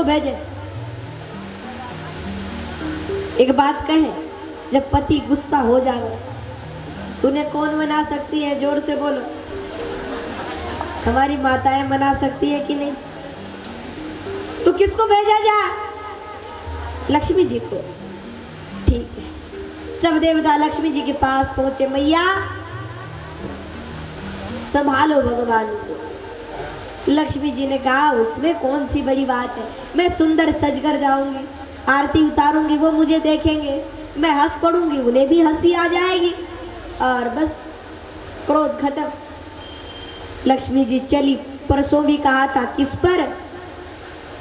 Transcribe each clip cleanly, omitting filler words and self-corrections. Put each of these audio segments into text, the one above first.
भेजे। एक बात कहे, जब पति गुस्सा हो जावे तूने कौन मना सकती है? जोर से बोलो। हमारी माताएं मना सकती है कि नहीं? तो किसको भेजा जा? लक्ष्मी जी को। ठीक है, सब देवता लक्ष्मी जी के पास पहुंचे। मैया संभालो भगवान को। लक्ष्मी जी ने कहा उसमें कौन सी बड़ी बात है, मैं सुंदर सज कर जाऊंगी, आरती उतारूंगी, वो मुझे देखेंगे, मैं हंस पड़ूंगी, उन्हें भी हंसी आ जाएगी और बस क्रोध खत्म। लक्ष्मी जी चली। परसों भी कहा था किस पर?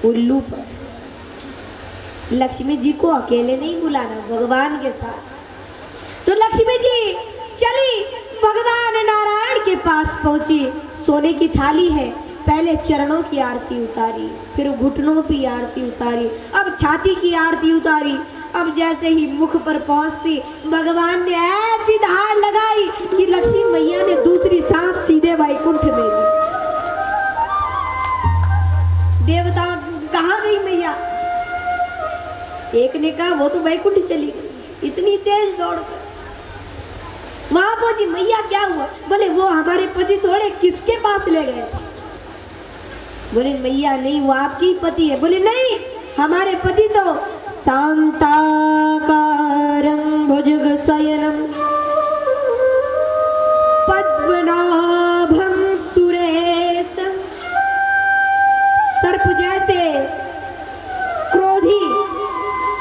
उल्लू पर। लक्ष्मी जी को अकेले नहीं बुलाना, भगवान के साथ। तो लक्ष्मी जी चली, भगवान नारायण के पास पहुंची। सोने की थाली है, पहले चरणों की आरती उतारी, फिर घुटनों की आरती उतारी, अब छाती की आरती उतारी। अब जैसे ही मुख पर पहुंचती, भगवान ने ऐसी धार लगाई कि लक्ष्मी मैया ने दूसरी सांस सीधे वैकुंठ में ली। देवता कहाँ गई मैया? एक ने कहा वो तो वैकुंठ चली गई, इतनी तेज दौड़कर। वहां पहुंची, मैया क्या हुआ? बोले वो हमारे पति थोड़े, किसके पास ले गए? बोले मैया नहीं, वो आपकी पति है। बोले नहीं, हमारे पति तो शांताकारं भुजगशयनं पद्मनाभं सुरेशं, सर्प जैसे क्रोधी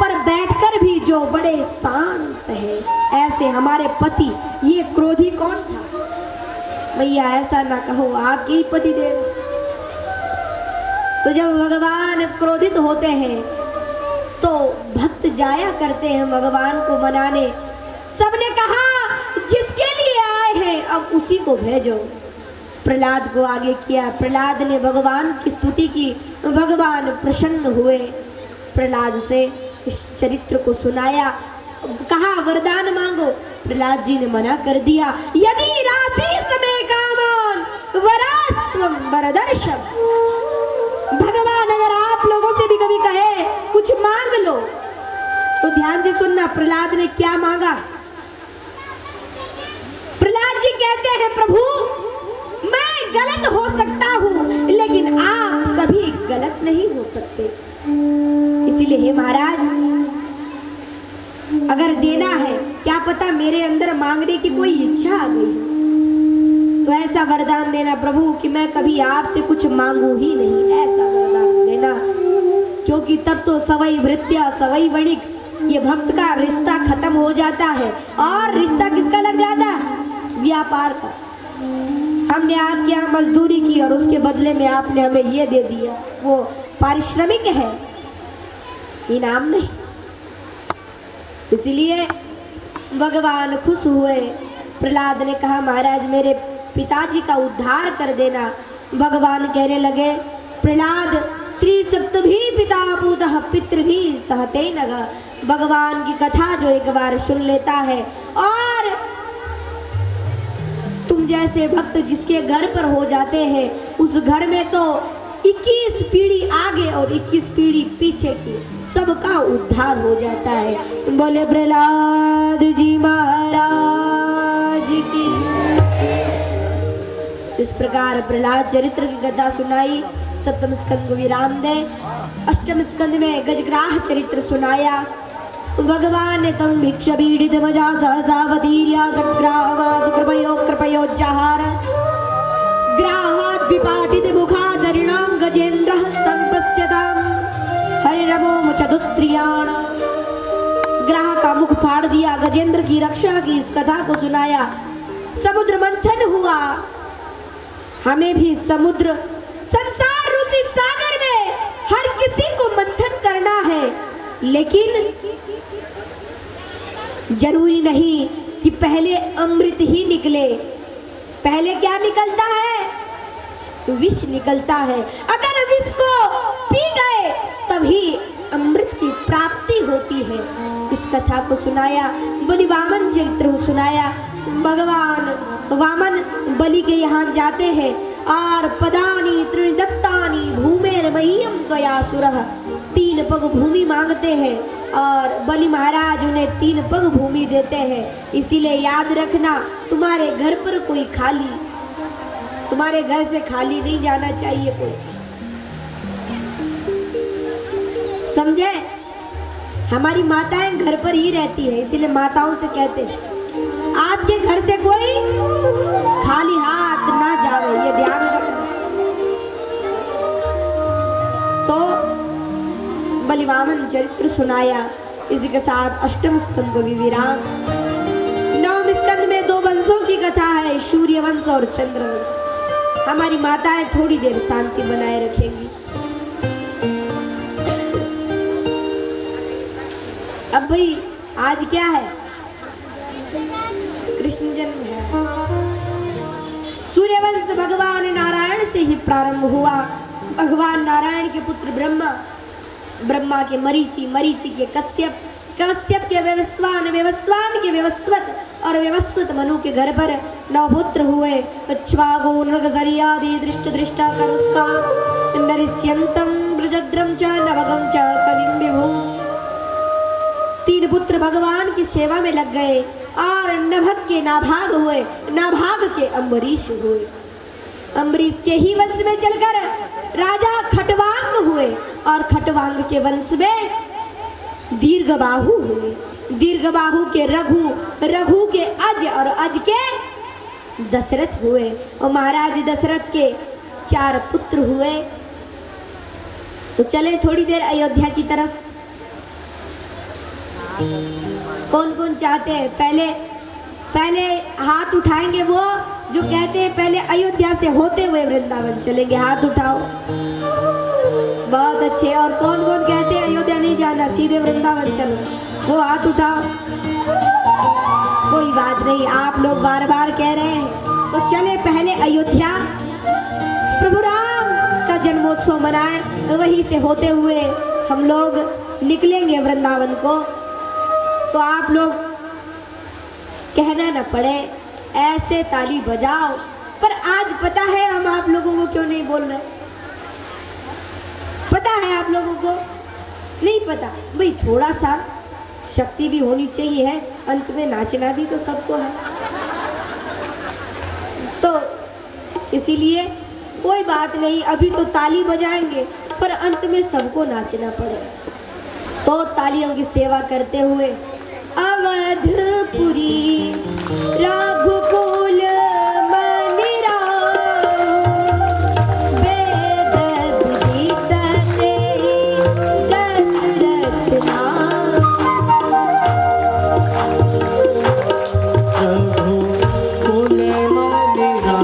पर बैठकर भी जो बड़े शांत है, ऐसे हमारे पति। ये क्रोधी कौन था? मैया ऐसा ना कहो, आपके ही पति देव। तो जब भगवान क्रोधित होते हैं तो भक्त जाया करते हैं भगवान को मनाने। सबने कहा जिसके लिए आए हैं अब उसी को भेजो। प्रहलाद को आगे किया। प्रहलाद ने भगवान की स्तुति की, भगवान प्रसन्न हुए। प्रहलाद से इस चरित्र को सुनाया, कहा वरदान मांगो। प्रहलाद जी ने मना कर दिया। यदि राशि समय कामान वरास्त्वं वरदर्शम। भगवान अगर आप लोगों से भी कभी कहे कुछ मांग लो तो ध्यान से सुनना। प्रहलाद ने क्या मांगा? प्रहलाद जी कहते हैं प्रभु मैं गलत हो सकता हूं लेकिन आप कभी गलत नहीं हो सकते, इसीलिए हे महाराज अगर देना है, क्या पता मेरे अंदर मांगने की कोई इच्छा आ गई, तो ऐसा वरदान देना प्रभु कि मैं कभी आपसे कुछ मांगू ही नहीं, ऐसा वरदान देना। क्योंकि तब तो सवई भृत्या सवई वणिक, ये भक्त का रिश्ता खत्म हो जाता है। और रिश्ता किसका लग जाता है? व्यापार का। हमने आपके यहाँ मजदूरी की और उसके बदले में आपने हमें ये दे दिया, वो पारिश्रमिक है, इनाम नहीं। इसलिए भगवान खुश हुए। प्रहलाद ने कहा महाराज मेरे पिताजी का उद्धार कर देना। भगवान कहने लगे प्रहलाद त्रिसप्तभी पिता पूतः पितृभी सहते नग। भगवान की कथा जो एक बार सुन लेता है, और तुम जैसे भक्त जिसके घर पर हो जाते हैं, उस घर में तो 21 पीढ़ी आगे और 21 पीढ़ी पीछे की सबका उद्धार हो जाता है। बोले प्रहलाद जी महाराज की। इस प्रकार प्रहलाद चरित्र की कथा सुनाई। सप्तम स्कंद को विराम दे। अष्टम स्कंद में गजग्राह चरित्र सुनाया। भगवान ने तम भिक्ष पीड़ित मजा सहसावतीर्या सग्राहवास कृपयो जहार ग्राहात् विपाटित मुखादरिणां गजेन्द्रः संपश्यताम् हरिरवो चतुस्त्रियाण। ग्राह का मुख फाड़ दिया, गजेंद्र की रक्षा की। इस कथा को सुनाया। समुद्र मंथन हुआ। हमें भी समुद्र संसार रूपी सागर में हर किसी को मंथन करना है, लेकिन जरूरी नहीं कि पहले अमृत ही निकले। पहले क्या निकलता है? विष निकलता है। अगर विष को पी गए तभी अमृत की प्राप्ति होती है। इस कथा को सुनाया। बलि वामन चरित्र सुनाया। भगवान वामन बलि के यहाँ जाते हैं और पदानी त्रिदत्तानी भूमेर मह्यम त्वया सुरः, 3 पग भूमि मांगते हैं और बलि महाराज उन्हें 3 पग भूमि देते हैं। इसीलिए याद रखना, तुम्हारे घर पर कोई खाली, तुम्हारे घर से खाली नहीं जाना चाहिए कोई, समझे? हमारी माताएं घर पर ही रहती है, इसीलिए माताओं से कहते हैं आपके घर से कोई खाली हाथ ना जावे, ये ध्यान रखना। तो बलिवामन चरित्र सुनाया। इसी के साथ अष्टम स्कंद को भी विराम। नवम स्कंद में 2 वंशों की कथा है, सूर्य वंश और चंद्र वंश। हमारी माताएं थोड़ी देर शांति बनाए रखेंगी। अब भाई आज क्या है? कृष्ण जन्म है। सूर्यवंश भगवान नारायण से ही प्रारंभ हुआ। भगवान नारायण के पुत्र ब्रह्मा, ब्रह्मा के मरीचि, मरीचि के कश्यप, कश्यप के व्यवस्वान, व्यवस्वान के व्यवस्वत और व्यवस्वत मनु के घर पर 9 पुत्र हुए। इक्ष्वाकु नृगसर्यादि दृष्ट दृष्टा करुष्का नरिष्यन्तं बृजद्रं च नवगं च कविं विभु। 3 पुत्र भगवान की सेवा में लग गए और नभग के नाभाग हुए, नाभाग के अम्बरीश हुए। अम्बरीश के ही वंश में चलकर राजा खटवांग हुए और खटवांग के वंश में दीर्घबाहु हुए। दीर्घबाहु के रघु, रघु के अज और अज के दशरथ हुए। और महाराज दशरथ के 4 पुत्र हुए। तो चले थोड़ी देर अयोध्या की तरफ। कौन कौन चाहते हैं? पहले हाथ उठाएंगे वो जो कहते हैं पहले अयोध्या से होते हुए वृंदावन चलेंगे, हाथ उठाओ। बहुत अच्छे। और कौन कौन कहते हैं अयोध्या नहीं जाना, सीधे वृंदावन चलो, वो हाथ उठाओ। कोई बात नहीं, आप लोग बार बार कह रहे हैं तो चले पहले अयोध्या, प्रभु राम का जन्मोत्सव मनाएं, वहीं से होते हुए हम लोग निकलेंगे वृंदावन को। तो आप लोग कहना ना पड़े, ऐसे ताली बजाओ। पर आज पता है हम आप लोगों को क्यों नहीं बोल रहे? पता है आप लोगों को? नहीं पता? भाई थोड़ा सा शक्ति भी होनी चाहिए है, अंत में नाचना भी तो सबको है। तो इसीलिए कोई बात नहीं, अभी तो ताली बजाएंगे पर अंत में सबको नाचना पड़ेगा। तो तालियों की सेवा करते हुए अवधपुरी रघुकुल मनिरा वेद विदित तेहि दशरथ नाम। रघुकुल मनिरा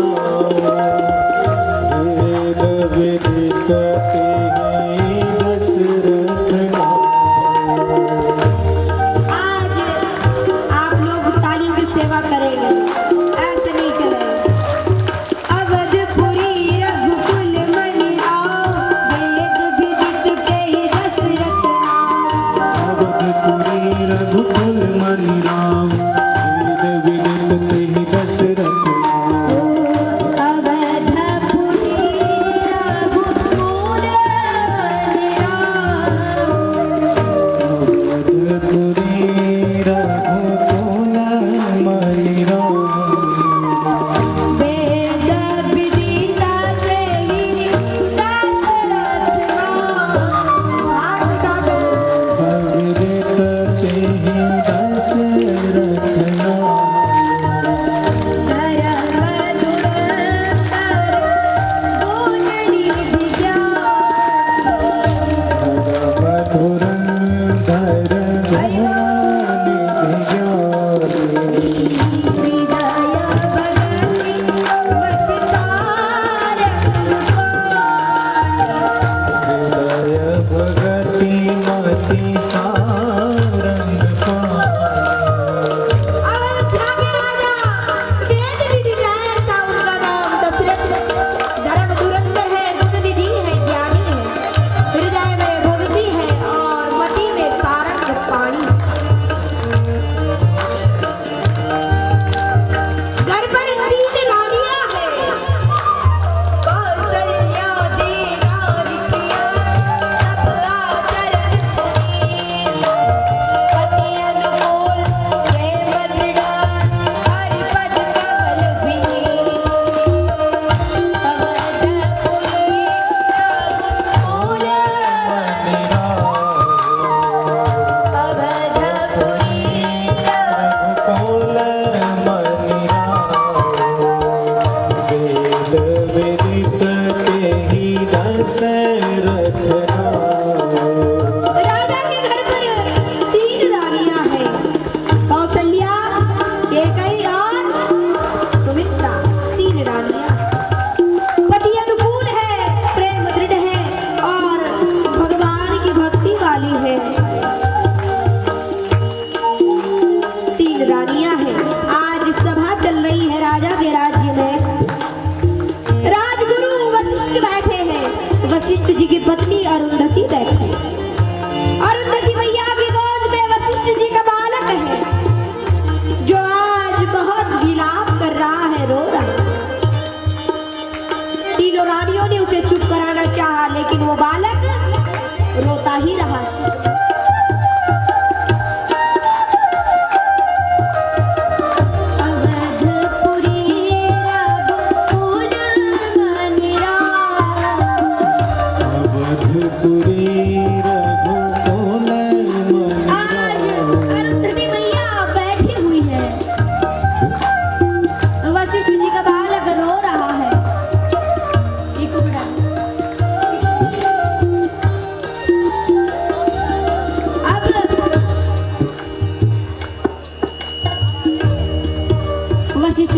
वेद विदित तेहि दशरथ नाम। सेवा करेंगे, ऐसे नहीं चलेगा। अवधपुरी रघुकुल मनिरा वेद विदित तेहि दशरथ नाम। अवधपुरी रघुकुल मनिरा वेद विदित तेहि दशरथ नाम। अवधपुरी रघुकुल मनिरा, अवधपुरी रघुकुल मनिरा वेद विदित तेहि दशरथ नाम। हाथ उठाओ। विदित तेहि दशरथ नाम। कौशल्या देना प्रिया सब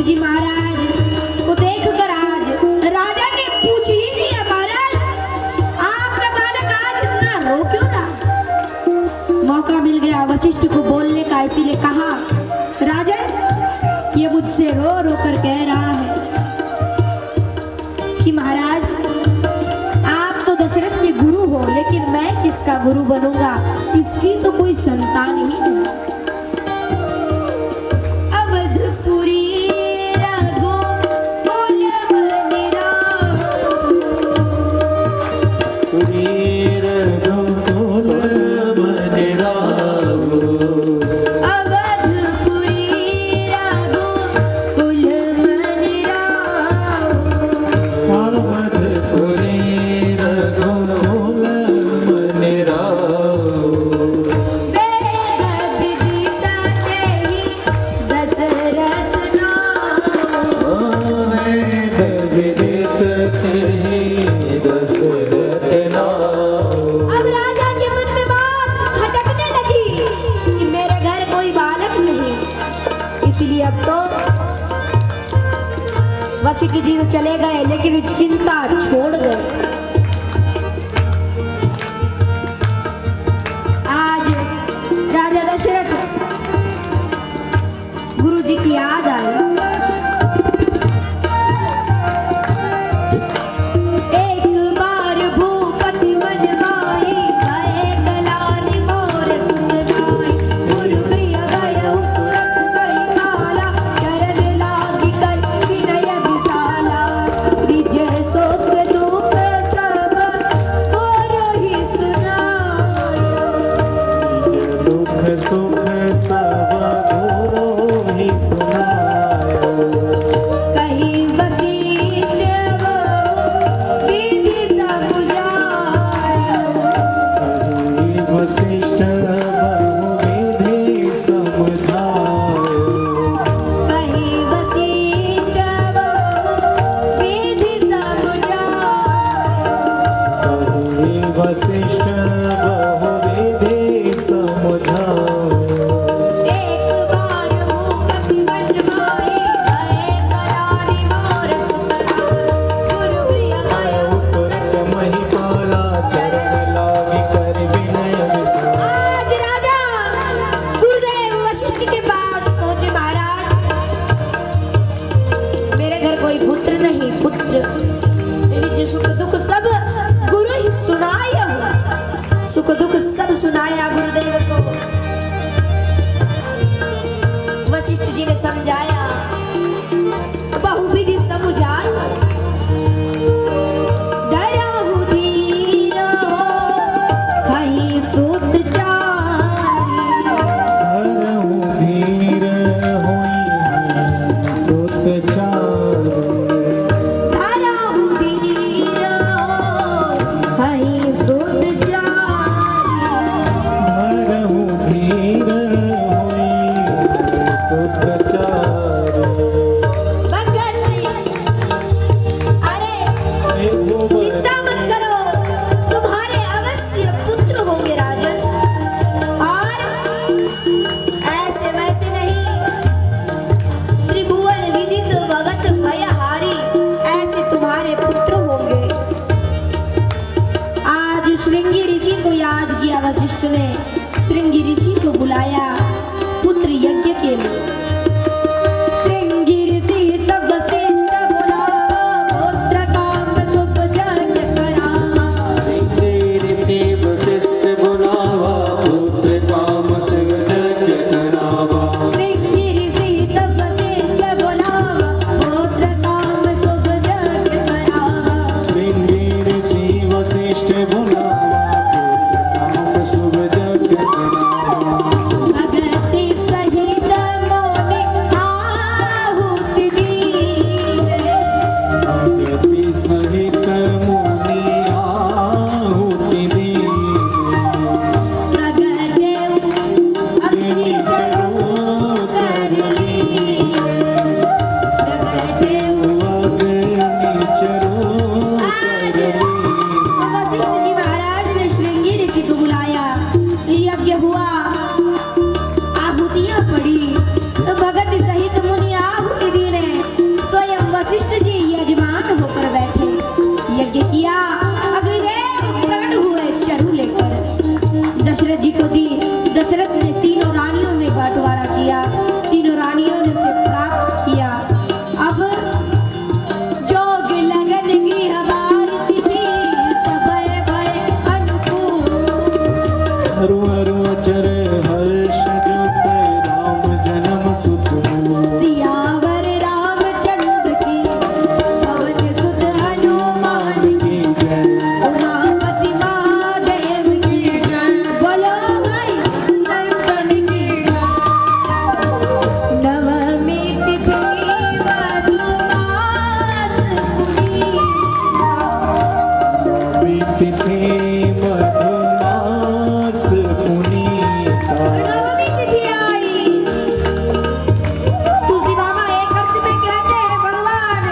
जी महाराज को देखकर आज राजा ने पूछ ही लिया, महाराज आपका बालक आज इतना रो क्यों रहा? मौका मिल गया वशिष्ठ को बोलने का, इसीलिए कहा राजन ये मुझसे रो रो कर कह रहा है कि महाराज आप तो दशरथ के गुरु हो, लेकिन मैं किसका गुरु बनूंगा? इसकी तो कोई संतान ही नहीं। वशिष्ठ जी तो चले गए, लेकिन चिंता छोड़ गए। आज राजा दशरथ गुरु जी की याद आई। एक बार भूपति मन माई, गए गलानि मोर सुत भाई। गुरु गृह गयहु तुरत गई काला, चरण लागी कर विनय विशाला। निज सुख दुख सब गुरहि सुनायो। दुख सुख सब गुरहि सुनायो। कहीं वशिष्ठ बहु विधि समझायो। कहीं वशिष्ठ बहुविधि समझायो। कहीं वशिष्ठ बहु विधि समझायो। कहीं वशिष्ठ बहुविधि समझायो। एक बार भूपति मन माई, गए गलानि मोर सुत भाई। गुरु गृह गयहु तुरत महिपाला, चरण लागी कर विनय विशाला। आज राजा गुरुदेव वशिष्ठ के पास पहुंचे। महाराज मेरे घर कोई पुत्र नहीं, पुत्र निज सुख दुख सब गुरु ही सुनाया। सुख दुख सब सुनाया गुरुदेव को। वशिष्ठ जी ने समझाया, बहुविधि समझाया। डरहु धीर हो, हहि सुत चारि। हरहु धीर होई सुत चारि। डरहु धीर हो, हहि सुत चारि। हरहु धीर होई सुत चारि। अरे चिंता मत करो, तुम्हारे अवश्य पुत्र होंगे राजन। और ऐसे वैसे नहीं, त्रिभुवन विदित भगत भयहारी, ऐसे तुम्हारे पुत्र होंगे। आज श्रृंगी ऋषि को याद किया वशिष्ठ ने, श्रृंगी ऋषि को बुलाया पुत्र यज्ञ के लिए। श्रृंगी ऋषि तब वशिष्ठ बुलावा, पुत्र काम शुभ यज्ञ करावा। ऋषि वशिष्ठ बुलावा, पुत्र काम शिव यज्ञ करावा। श्रृंगी ऋषि तब वशिष्ठ बुलावा, पुत्र काम शुभ यज्ञ करावा। श्रृंगी ऋषि वशिष्ठ बुलावा, पुत्र काम शुभ यज्ञ करावा। भगति सहित मोनि आहुति दीने। भगति सहित मुनि आहुति दीने। प्रगटे अग्नि चरु कर लीने। प्रगटे अग्नि चरो आज वशिष्ठ जी महाराज ने श्रृंगी ऋषि को बुलाया। यज्ञ दशरथ जी को दी। दशरथ ने तीनों रानियों में बंटवारा किया, तीनों रानियों ने उसे प्राप्त किया। अब जोग लगन की हमारी तिथि समय भय अनुकूल। हरु हरु अचर हर्ष द्रुत राम जन्म सुत सियावर रामचंद्र की पवन सुत हनुमान की जय उमापति महादेव की बोलो भाई संतन की। नवमी तिथि मधुमास तिथि मधुमास पुनीता। नवमी तिथि आई। तुलसी बाबा एक अर्थ में कहते हैं भगवान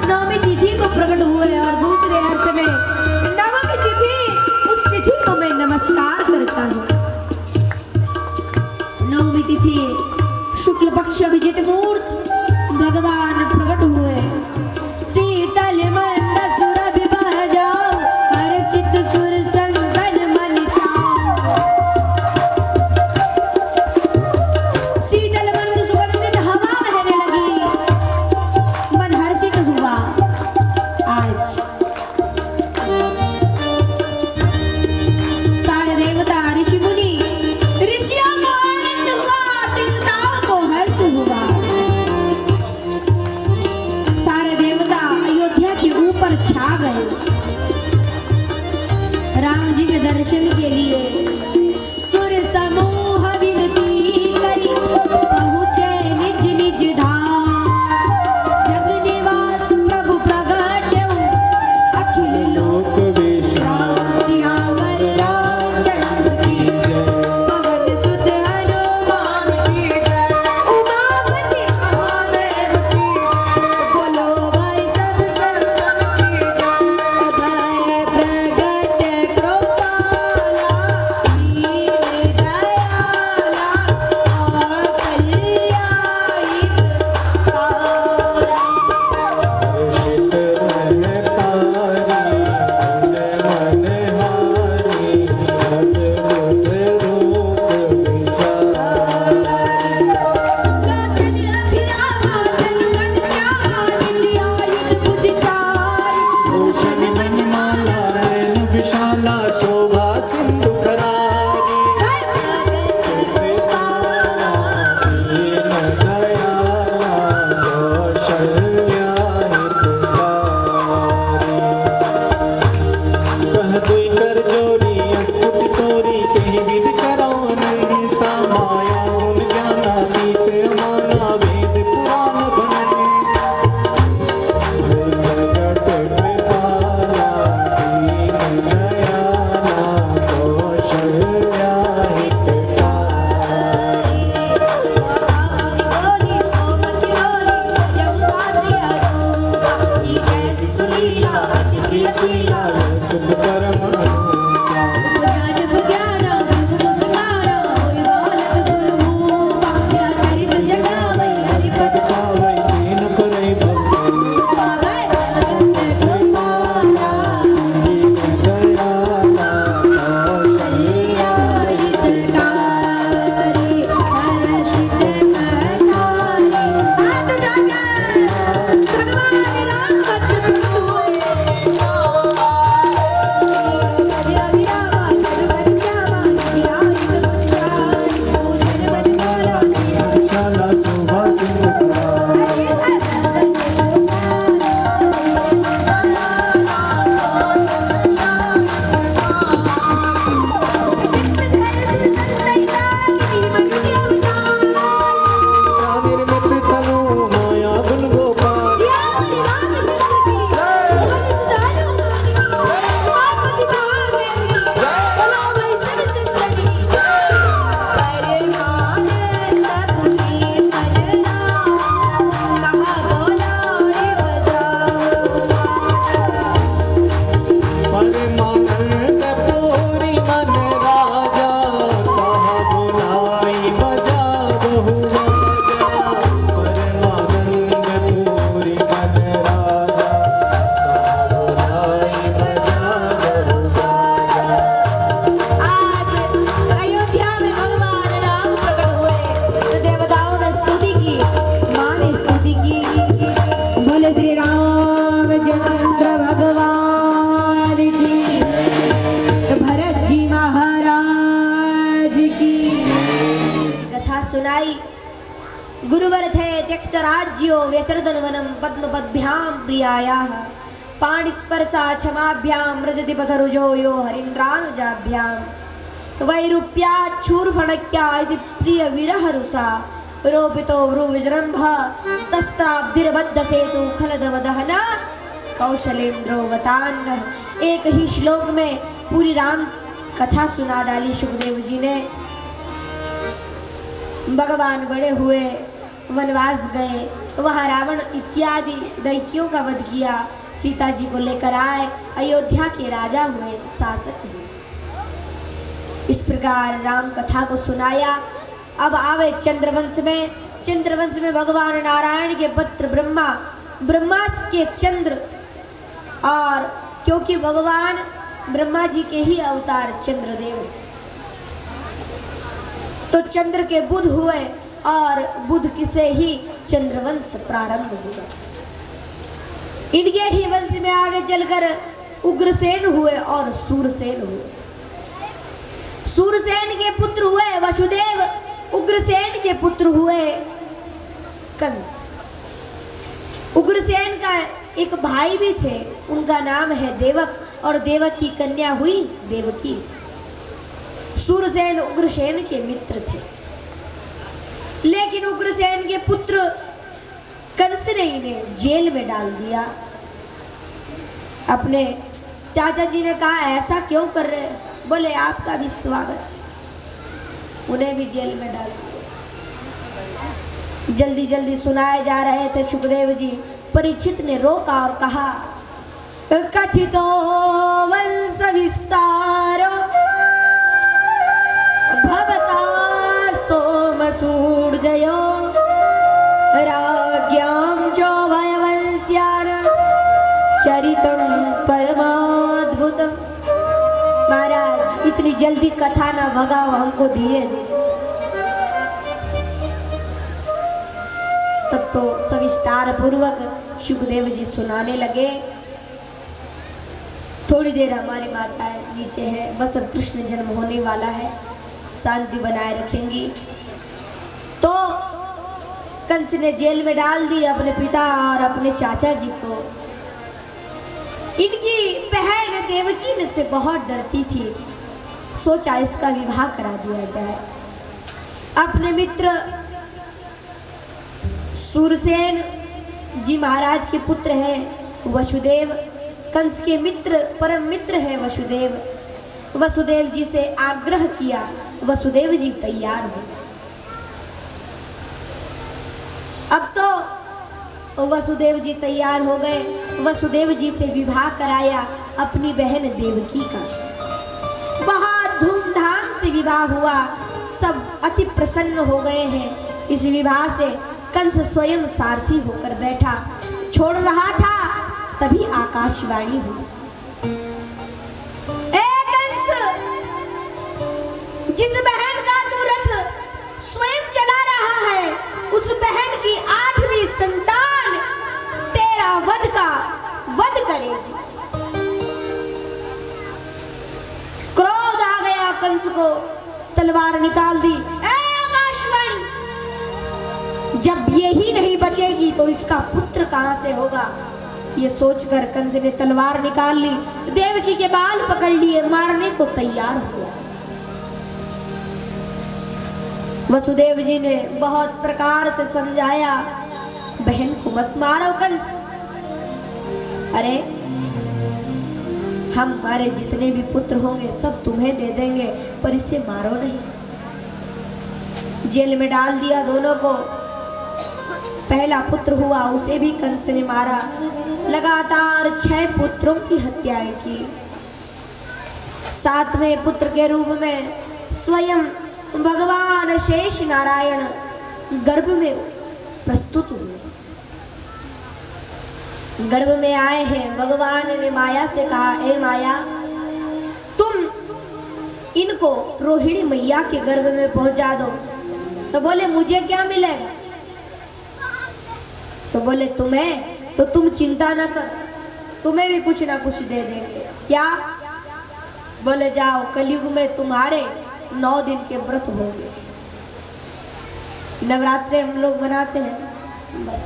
नवमी तिथि को प्रकट हुए, और दूसरे अर्थ में नवमी तिथि उस तिथि को मैं नमस्कार करता हूँ। नवमी तिथि शुक्ल पक्ष विजित मूर्त भगवान प्रकट हुए। शीतल मंद सुर विवाह जाओ, हर्षित सुर संगन मन चाओ। शीतल मंद सुगंधित हवा बहने लगी, मन हर्षित हुआ। आज सारे देवता ऋषि मुनि, ऋषियों को आनंद हुआ, देवताओं को हर्ष हुआ। सुनाई। गुरुवर थे त्यक्त राज्यो व्यचरदन वनम पद्मपद्भ्याम प्रियायाः पाणिस्पर्शा क्षमाभ्याम रजति पथरुजो यो हरीन्द्रानुजाभ्याम वैरूप्याच्छूर्फणक्या इति प्रिय विरहरुषा रोपितो भ्रुविजृम्भ तस्ताब्धिर्बद्ध सेतु खलदवदहन कौशलेन्द्रोवतान्नः। एक ही श्लोक में पूरी राम कथा सुना डाली सुखदेव जी ने। भगवान बड़े हुए, वनवास गए, वहां रावण इत्यादि दैत्यों का वध किया, सीता जी को लेकर आए, अयोध्या के राजा हुए, शासक हुए। इस प्रकार राम कथा को सुनाया। अब आवे चंद्रवंश में। चंद्रवंश में भगवान नारायण के पुत्र ब्रह्मा, ब्रह्मा के चंद्र, और क्योंकि भगवान ब्रह्मा जी के ही अवतार चंद्रदेव, तो चंद्र के बुध हुए और बुध से ही चंद्रवंश प्रारंभ हुआ। इनके ही वंश में आगे चलकर उग्रसेन हुए और सूरसेन हुए। सूरसेन के पुत्र हुए वसुदेव, उग्रसेन के पुत्र हुए कंस। उग्रसेन का एक भाई भी थे, उनका नाम है देवक, और देवक की कन्या हुई देवकी। सूरसेन उग्रसेन के मित्र थे, लेकिन उग्रसेन के पुत्र कंस ने इन्हें जेल में डाल दिया। अपने चाचा जी ने कहा ऐसा क्यों कर रहे हैं? बोले आपका भी स्वागत है। उन्हें भी जेल में डाल दिया। जल्दी जल्दी सुनाए जा रहे थे सुखदेव जी। परीक्षित ने रोका और कहा कथितो वंश विस्तारो भवता सोमसूर्जयो राज्ञां च वयवंश्यान् चरितं परमाद्भुतम्। महाराज इतनी जल्दी कथा ना भगाओ, हमको धीरे धीरे सुनो। तब तो सविस्तार पूर्वक सुखदेव जी सुनाने लगे। थोड़ी देर हमारी माताएं नीचे है, बस अब कृष्ण जन्म होने वाला है, शांति बनाए रखेंगी। तो कंस ने जेल में डाल दी अपने पिता और अपने चाचा जी को। इनकी बहन देवकी से बहुत डरती थी, सोचा इसका विवाह करा दिया जाए। अपने मित्र सूरसेन जी महाराज के पुत्र हैं वसुदेव, कंस के मित्र परम मित्र है वसुदेव। वसुदेव जी से आग्रह किया, वसुदेव जी तैयार हुए। अब तो वसुदेव जी तैयार हो गए। वसुदेव जी से विवाह कराया अपनी बहन देवकी का। बहुत धूमधाम से विवाह हुआ, सब अति प्रसन्न हो गए हैं इस विवाह से। कंस स्वयं सारथी होकर बैठा, छोड़ रहा था, तभी आकाशवाणी हुई, कंस, जिस बहन का तू रथ स्वयं चला रहा है, उस बहन की 8वीं संतान तेरा वध करेगी। क्रोध आ गया कंस को, तलवार निकाल दी। आकाशवाणी, जब ये ही नहीं बचेगी तो इसका पुत्र कहां से होगा? ये सोचकर कंस ने तलवार निकाल ली, देवकी के बाल पकड़ लिए, मारने को तैयार हुआ। वसुदेव जी ने बहुत प्रकार से समझाया, बहन को मत मारो कंस, अरे हमारे जितने भी पुत्र होंगे सब तुम्हें दे देंगे, पर इसे मारो नहीं। जेल में डाल दिया दोनों को। पहला पुत्र हुआ, उसे भी कंस ने मारा। लगातार 6 पुत्रों की हत्याएं की। 7वें पुत्र के रूप में स्वयं भगवान शेष नारायण गर्भ में प्रस्तुत हुए। गर्भ में आए हैं। भगवान ने माया से कहा, ए माया, तुम इनको रोहिणी मैया के गर्भ में पहुंचा दो। तो बोले मुझे क्या मिलेगा? तो बोले तुम्हें, तो तुम चिंता ना कर, तुम्हें भी कुछ ना कुछ दे देंगे। क्या? बोले जाओ, कलयुग में तुम्हारे 9 दिन के व्रत होंगे। नवरात्रे हम लोग मनाते हैं, बस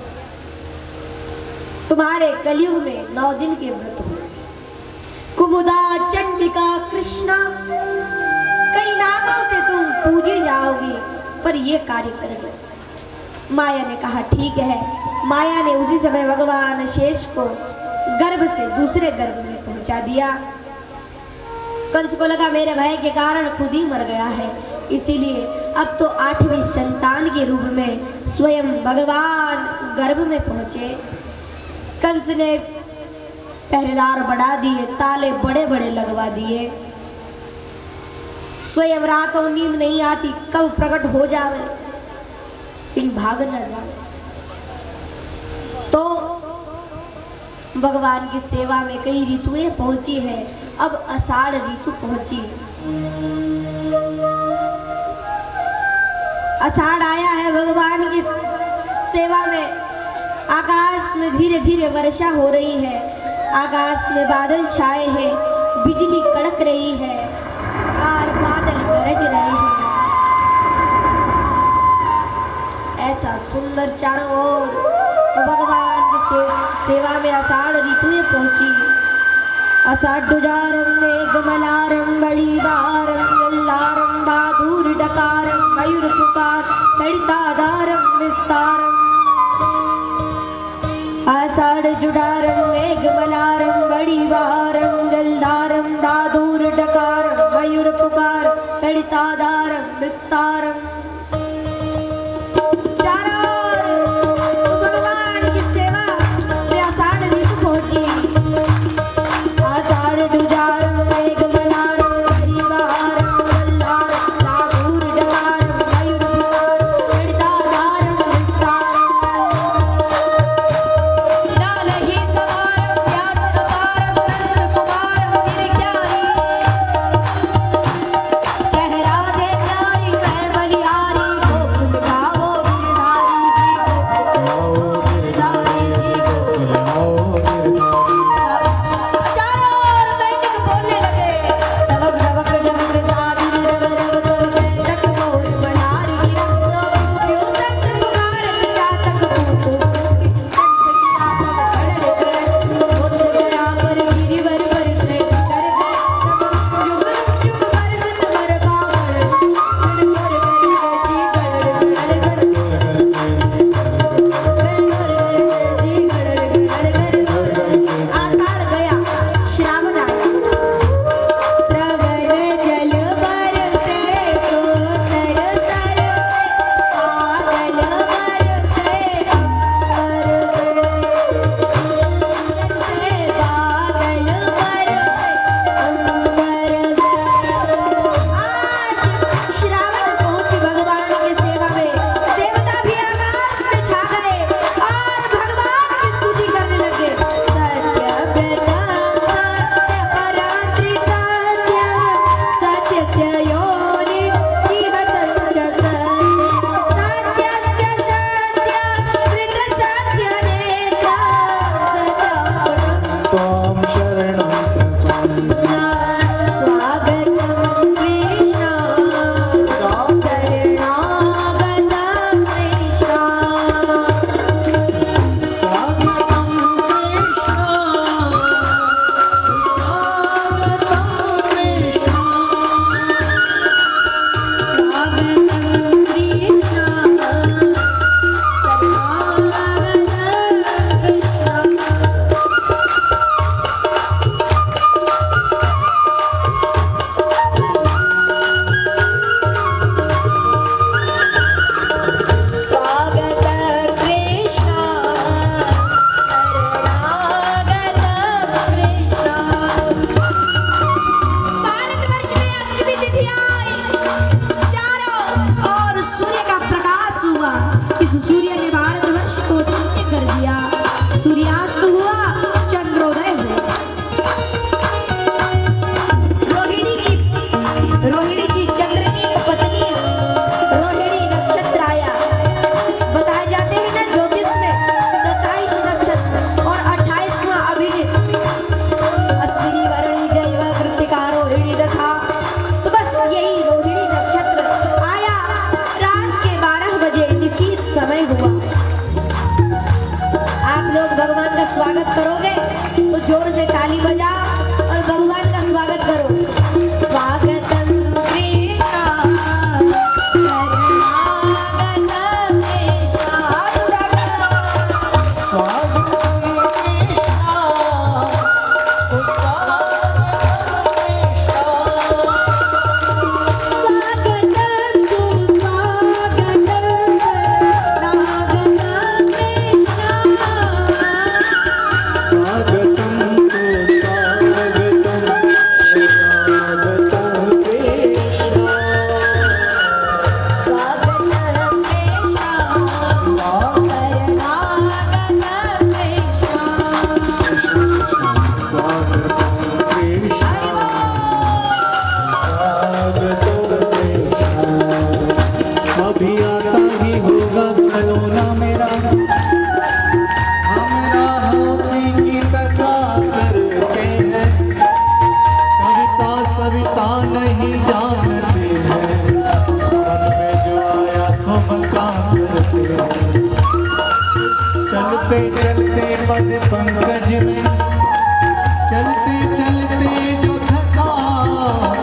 तुम्हारे कलयुग में 9 दिन के व्रत हो। कुमुदा, चंडिका, कृष्णा, कई नामों से तुम पूजे जाओगे, पर ये कार्य कर दो। माया ने कहा ठीक है। माया ने उसी समय भगवान शेष को गर्भ से दूसरे गर्भ में पहुंचा दिया। कंस को लगा मेरे भय के कारण खुद ही मर गया है, इसीलिए अब तो 8वीं संतान के रूप में स्वयं भगवान गर्भ में पहुंचे। कंस ने पहरेदार बढ़ा दिए, ताले बड़े बड़े लगवा दिए। स्वयं रातों नींद नहीं आती, कब प्रकट हो जावे, इन भाग न जावे। तो भगवान की सेवा में कई ऋतुएं पहुंची है। अब आषाढ़ ऋतु पहुंची। आषाढ़ आया है, भगवान की सेवा में आकाश में धीरे धीरे वर्षा हो रही है। आकाश में बादल छाए हैं, बिजली कड़क रही है और बादल गरज रहे हैं। ऐसा सुंदर चारों ओर तो भगवान की सेवा में आषाढ़ ऋतुएं पहुंची। आषाढ़ुजारं मेघमलारं बड़ीवारं जल्लारं बहादुर डकारं मयूर पुकार तड़िताधारं विस्तारं। आषाढ़ुजारं मेघमलारं बड़ीवारं जल्लारं बहादुर डकारं मयूर पुकार तड़िताधारं विस्तारं। बलिहारी करते हैं। चलते चलते पद पंकज में, चलते चलते जो थका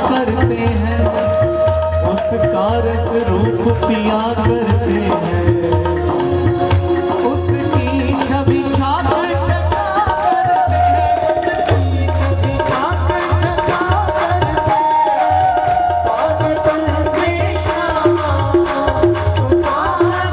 करते हैं, उसका रस रूप पिया करते हैं। उसकी छवि छाकर छका करते हैं, उसकी छवि छाकर छका करते हैं। स्वागतम कृष्ण सुस्वागतम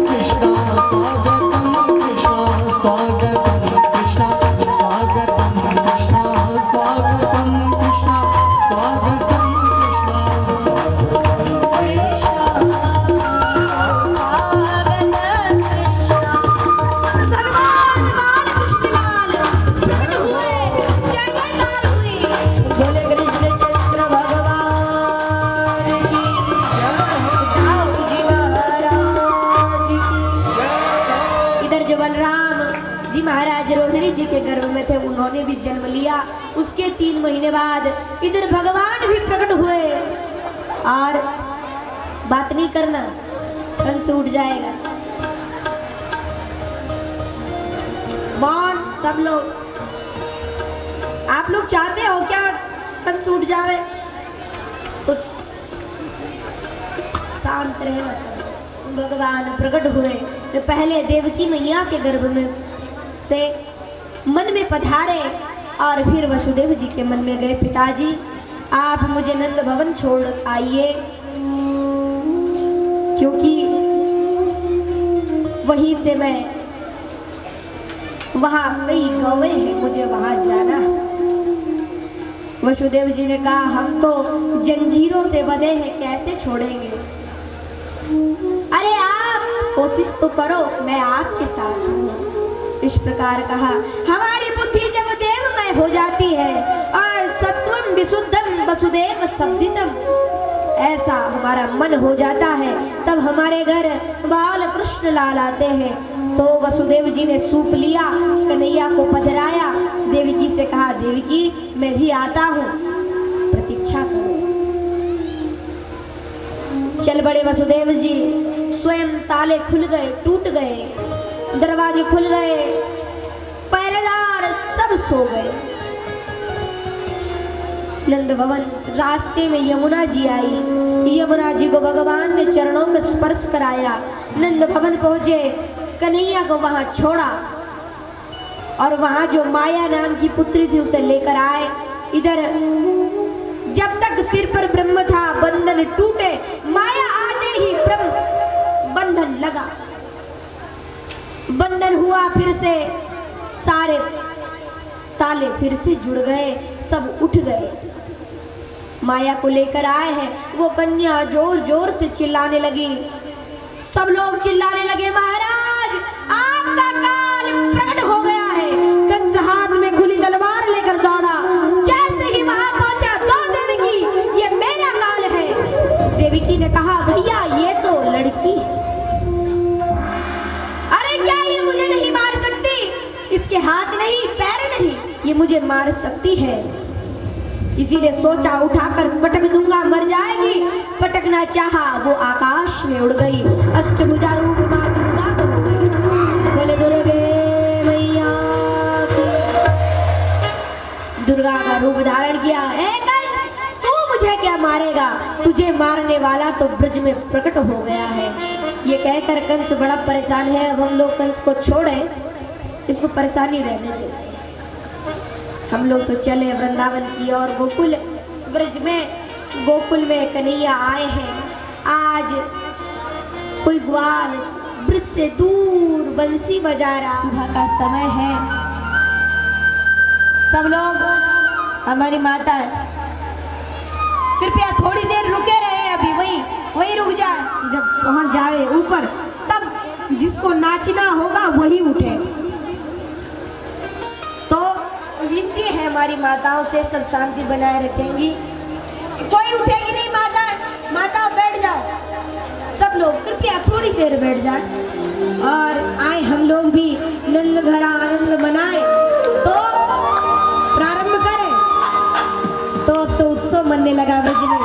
कृष्ण, स्वागतम हरि उन्होंने भी जन्म लिया। उसके 3 महीने बाद इधर भगवान भी प्रकट हुए। और बात नहीं करना, कंस उठ जाएगा। मौन सब लोग। आप लोग चाहते हो क्या कंस उठ जाए? तो शांत रहना सब। भगवान प्रकट हुए तो पहले देवकी मैया के गर्भ में से मन में पधारे और फिर वसुदेव जी के मन में गए, पिताजी आप मुझे नंद भवन छोड़ आइए, क्योंकि वहीं से मैं, वहां कई गौएं हैं, मुझे वहां जाना। वसुदेव जी ने कहा हम तो जंजीरों से बंधे हैं, कैसे छोड़ेंगे? अरे आप कोशिश तो करो, मैं आपके साथ हूँ। इस प्रकार कहा। हमारी बुद्धि जब देवमय हो जाती है और सत्वम विशुद्धम वसुदेव शब्दितम, ऐसा हमारा मन हो जाता है, तब हमारे घर बाल कृष्ण लाल आते हैं। तो वसुदेव जी ने सूप लिया, कन्हैया को पधराया, देवकी से कहा देवकी मैं भी आता हूँ, प्रतीक्षा करो। चल बड़े वसुदेव जी। स्वयं ताले खुल गए, टूट गए, दरवाजे खुल गए, पहरेदार सब सो गए। नंद भवन रास्ते में यमुना जी आई। यमुना जी को भगवान ने चरणों में स्पर्श कराया। नंद भवन पहुंचे, कन्हैया को वहां छोड़ा और वहां जो माया नाम की पुत्री थी उसे लेकर आए। इधर जब तक सिर पर ब्रह्म था बंधन टूटे, माया आते ही ब्रह्म बंधन लगा, बंधन हुआ, फिर से सारे ताले फिर से जुड़ गए, सब उठ गए। माया को लेकर आए हैं। वो कन्या जोर जोर से चिल्लाने लगी। सब लोग चिल्लाने लगे महाराज आपका काल प्रकट हो गया है। कंस हाथ में खुली तलवार लेकर दौड़ा। जैसे ही वहां पहुंचा तो देवकी ये मेरा काल है। देवकी ने कहा भैया ये तो लड़की है। मुझे नहीं मार सकती, इसके हाथ नहीं पैर नहीं, ये मुझे मार सकती है। इसीलिए सोचा उठाकर पटक दूंगा, मर जाएगी। पटकना चाहा, वो आकाश में उड़ गई। अष्टभुजा रूप मां दुर्गा तो हो गई। बोले दुर्गे मैया की। दुर्गा का रूप धारण किया। ए कंस तू मुझे क्या मारेगा? तुझे मारने वाला तो ब्रज में प्रकट हो गया है। ये कहकर कंस बड़ा परेशान है। अब हम लोग कंस को छोड़े, इसको परेशानी रहने देते हैं। हम लोग तो चले वृंदावन की और गोकुल ब्रज में, गोकुल में कन्हैया आए हैं। आज कोई ग्वाल ब्रज से दूर बंसी बजा रहा। सुबह का समय है। सब लोग हमारी माता कृपया थोड़ी देर रुके रहे, अभी वही रुक जाए। जब पहुंच जाए ऊपर तब जिसको नाचना होगा वही उठे। तो विनती है हमारी माताओं से सब शांति बनाए रखेंगी। कोई उठेगी नहीं माता, माता बैठ जाओ। सब लोग कृपया थोड़ी देर बैठ जाए और आए हम लोग भी नंद घरा आनंद मनाए। तो प्रारंभ करें। तो उत्सव मनने लगा ब्रज में।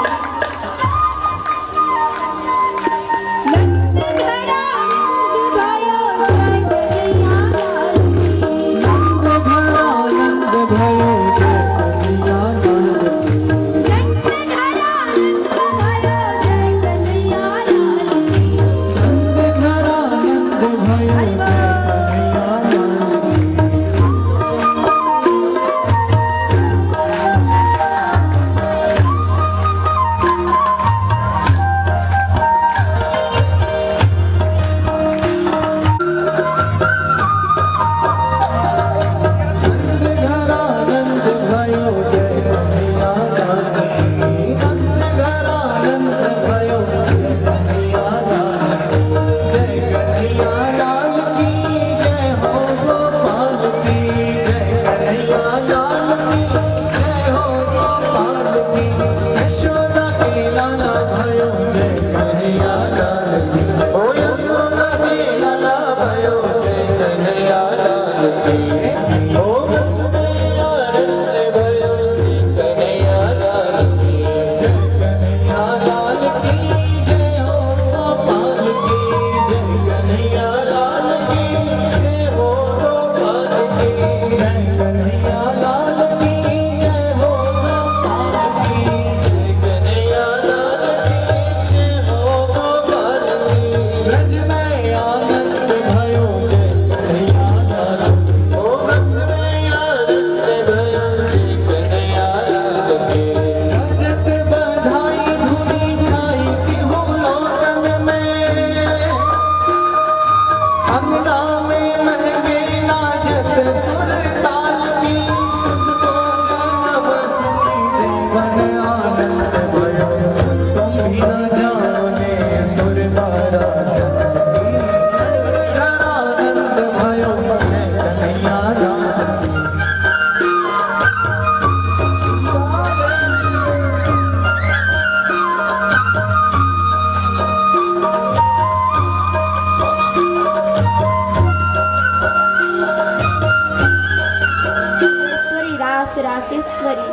रासेश्वरी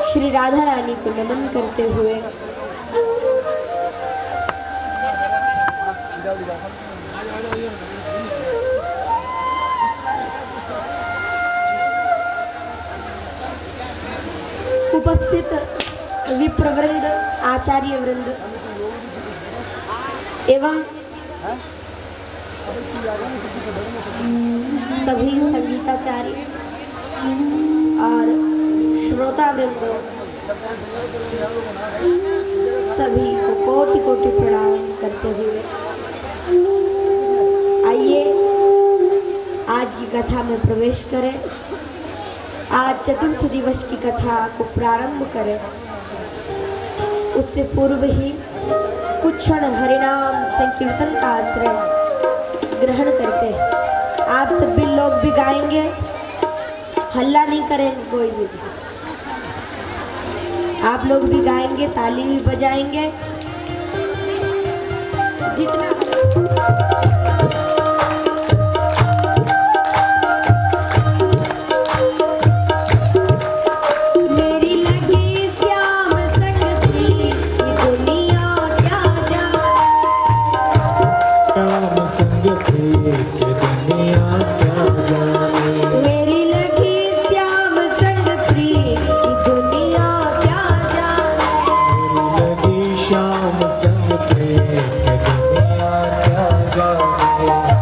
श्री राधा रानी को नमन करते हुए उपस्थित विप्रवृंद, आचार्य वृंद एवं सभी संगीताचार्य और श्रोता वृंद सभी को कोटि कोटि प्रणाम करते हुए आइए आज की कथा में प्रवेश करें। आज चतुर्थ दिवस की कथा को प्रारंभ करें। उससे पूर्व ही कुछ क्षण हरिनाम संकीर्तन का आश्रय ग्रहण करते हैं। आप सभी लोग भी गाएंगे, हल्ला नहीं करेंगे कोई भी। आप लोग भी गाएंगे, ताली भी बजाएंगे जितना। श्याम संग प्रिय दुनिया क्या जाने।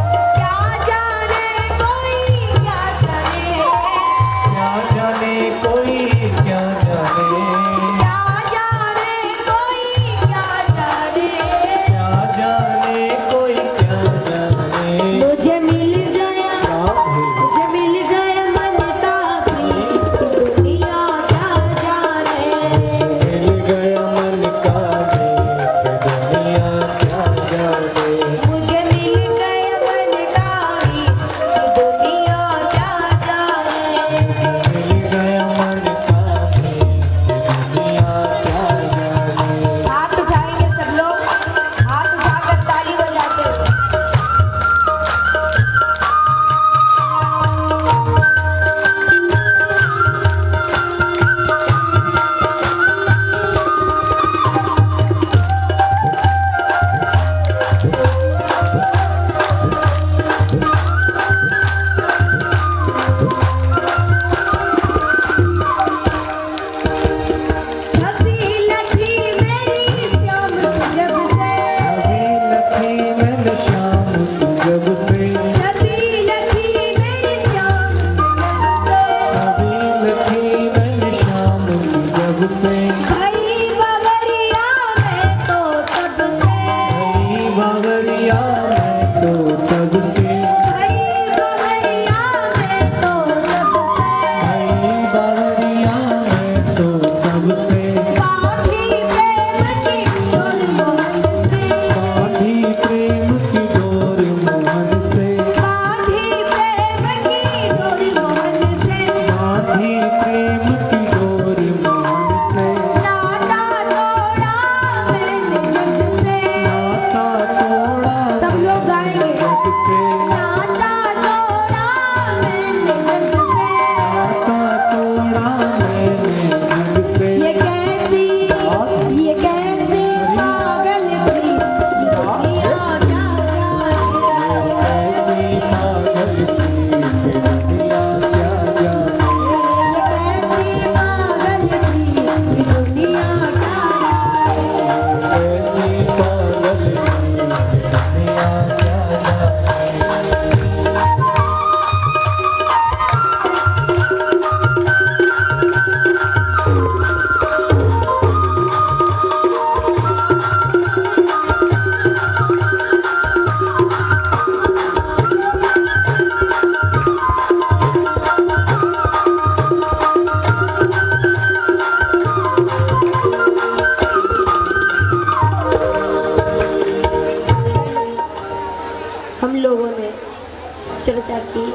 चर्चा की।